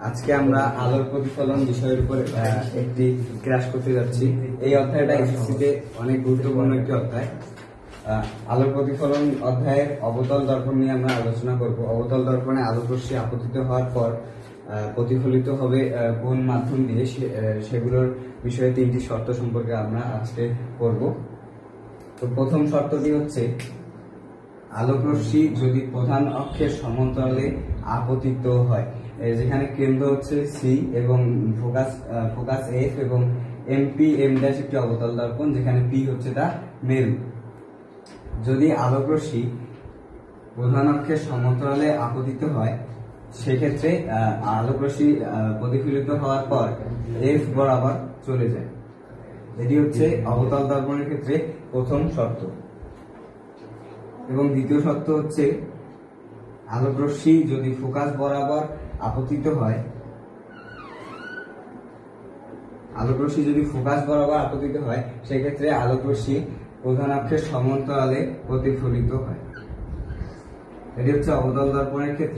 আজকে আমরা আলোর প্রতিফলন বিষয়ের উপর একটি ক্লাস করতে যাচ্ছি। এই অধ্যায়টা এসএসসিতে অনেক গুরুত্বপূর্ণ একটি অধ্যায়। আলোর প্রতিফলন অধ্যায়ের অবতল দর্পণ নিয়ে আমরা আলোচনা করব। অবতল দর্পণে আলোক রশ্মি আপতিত হওয়ার পর প্রতিফলিত হবে কোন মাধ্যম দিয়ে, সেগুলোর বিষয়ে তিনটি শর্ত সম্পর্কে আমরা আজকে করব। তো প্রথম শর্তটি হচ্ছে, আলোক রশ্মি যদি প্রধান অক্ষের সমান্তরালে আপতিত হয়, যেখানে কেন্দ্র হচ্ছে সি এবং ফোকাস এফ এবং এমপি এম ড্যাশ একটি অবতল দর্পণ, যেখানে পি হচ্ছে তার মেরু। যদি আলোক রশ্মি প্রধান অক্ষের সমান্তরালে আপতিত হয়, সেক্ষেত্রে আলোক রশ্মি প্রতিফলিত হওয়ার পর এফ বরাবর চলে যায়। এটি হচ্ছে অবতল দর্পণের ক্ষেত্রে প্রথম শর্ত। এবং দ্বিতীয় শর্ত হচ্ছে, আলোক রশ্মি যদি ফোকাস বরাবর আপতিত হয়, সেক্ষেত্রে আলোক রশ্মি প্রধান অক্ষের সমান্তরালে প্রতিফলিত হয়। এটি হচ্ছে অবতল দর্পণের ক্ষেত্রে